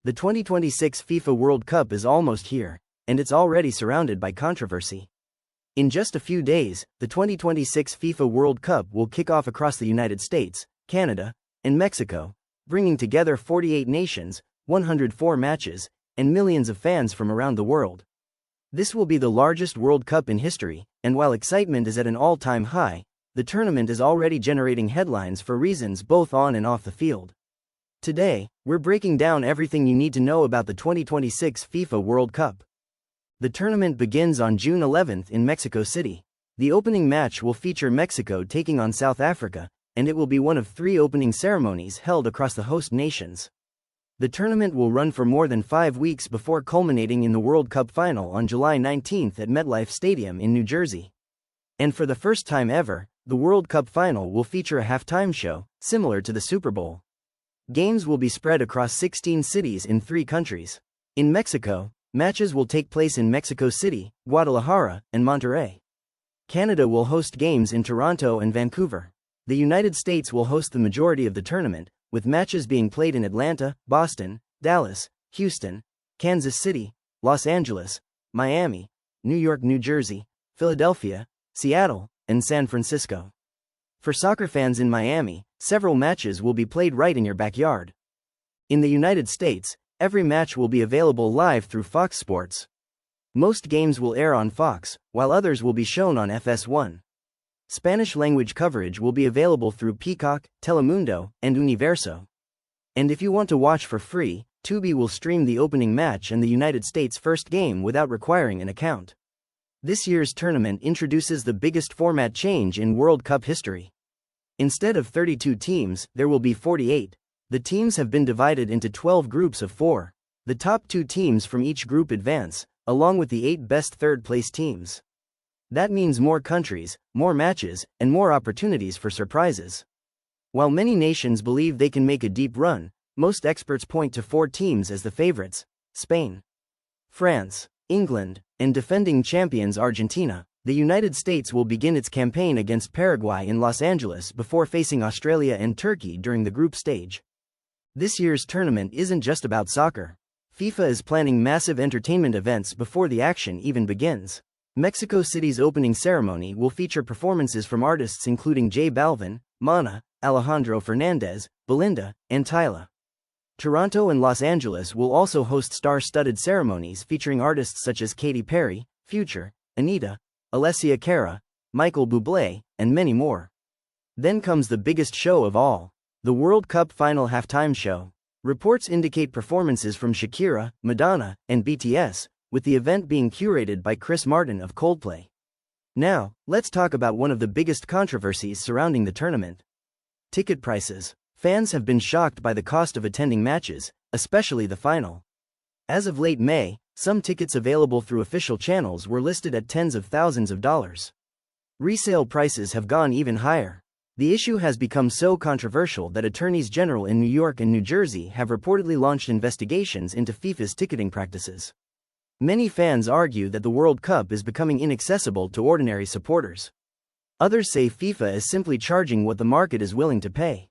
The 2026 FIFA World Cup is almost here, and it's already surrounded by controversy. In just a few days, the 2026 FIFA World Cup will kick off across the United States, Canada, and Mexico, bringing together 48 nations, 104 matches, and millions of fans from around the world. This will be the largest World Cup in history, and while excitement is at an all-time high, the tournament is already generating headlines for reasons both on and off the field. Today, we're breaking down everything you need to know about the 2026 FIFA World Cup. The tournament begins on June 11th in Mexico City. The opening match will feature Mexico taking on South Africa, and it will be one of 3 opening ceremonies held across the host nations. The tournament will run for more than 5 weeks before culminating in the World Cup final on July 19th at MetLife Stadium in New Jersey. And for the first time ever, the World Cup final will feature a halftime show, similar to the Super Bowl. Games will be spread across 16 cities in 3 countries. In Mexico, matches will take place in Mexico City, Guadalajara, and Monterrey. Canada will host games in Toronto and Vancouver. The United States will host the majority of the tournament, with matches being played in Atlanta, Boston, Dallas, Houston, Kansas City, Los Angeles, Miami, New York, New Jersey, Philadelphia, Seattle, and San Francisco. For soccer fans in Miami, several matches will be played right in your backyard. In the United States, every match will be available live through Fox Sports. Most games will air on Fox, while others will be shown on FS1. Spanish-language coverage will be available through Peacock, Telemundo, and Universo. And if you want to watch for free, Tubi will stream the opening match and the United States' first game without requiring an account. This year's tournament introduces the biggest format change in World Cup history. Instead of 32 teams, there will be 48. The teams have been divided into 12 groups of 4. The top 2 teams from each group advance, along with the 8 best third-place teams. That means more countries, more matches, and more opportunities for surprises. While many nations believe they can make a deep run, most experts point to 4 teams as the favorites: Spain, France, England, and defending champions Argentina. The United States will begin its campaign against Paraguay in Los Angeles before facing Australia and Turkey during the group stage. This year's tournament isn't just about soccer. FIFA is planning massive entertainment events before the action even begins. Mexico City's opening ceremony will feature performances from artists including J Balvin, Mana, Alejandro Fernandez, Belinda, and Tyla. Toronto and Los Angeles will also host star-studded ceremonies featuring artists such as Katy Perry, Future, Anita, Alessia Cara, Michael Bublé, and many more. Then comes the biggest show of all, the World Cup final halftime show. Reports indicate performances from Shakira, Madonna, and BTS, with the event being curated by Chris Martin of Coldplay. Now, let's talk about one of the biggest controversies surrounding the tournament: ticket prices. Fans have been shocked by the cost of attending matches, especially the final. As of late May, some tickets available through official channels were listed at tens of thousands of dollars. Resale prices have gone even higher. The issue has become so controversial that attorneys general in New York and New Jersey have reportedly launched investigations into FIFA's ticketing practices. Many fans argue that the World Cup is becoming inaccessible to ordinary supporters. Others say FIFA is simply charging what the market is willing to pay.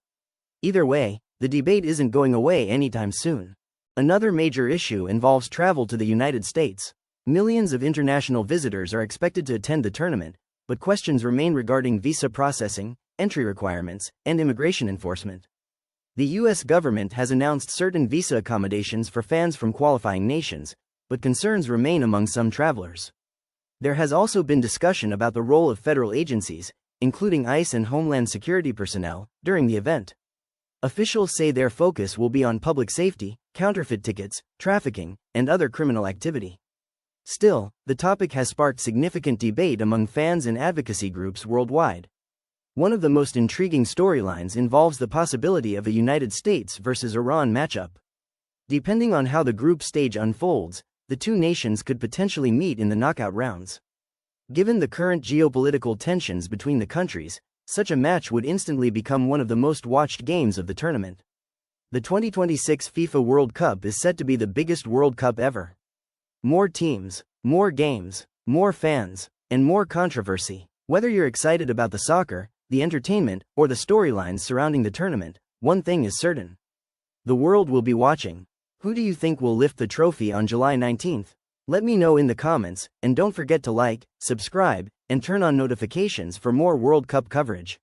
Either way, the debate isn't going away anytime soon. Another major issue involves travel to the United States. Millions of international visitors are expected to attend the tournament, but questions remain regarding visa processing, entry requirements, and immigration enforcement. The U.S. government has announced certain visa accommodations for fans from qualifying nations, but concerns remain among some travelers. There has also been discussion about the role of federal agencies, including ICE and Homeland Security personnel, during the event. Officials say their focus will be on public safety, counterfeit tickets, trafficking, and other criminal activity. Still, the topic has sparked significant debate among fans and advocacy groups worldwide. One of the most intriguing storylines involves the possibility of a United States versus Iran matchup. Depending on how the group stage unfolds, the 2 nations could potentially meet in the knockout rounds. Given the current geopolitical tensions between the countries, such a match would instantly become one of the most watched games of the tournament. The 2026 FIFA World Cup is set to be the biggest World Cup ever. More teams, more games, more fans, and more controversy. Whether you're excited about the soccer, the entertainment, or the storylines surrounding the tournament, one thing is certain: the world will be watching. Who do you think will lift the trophy on July 19th? Let me know in the comments, and don't forget to like, subscribe, and turn on notifications for more World Cup coverage.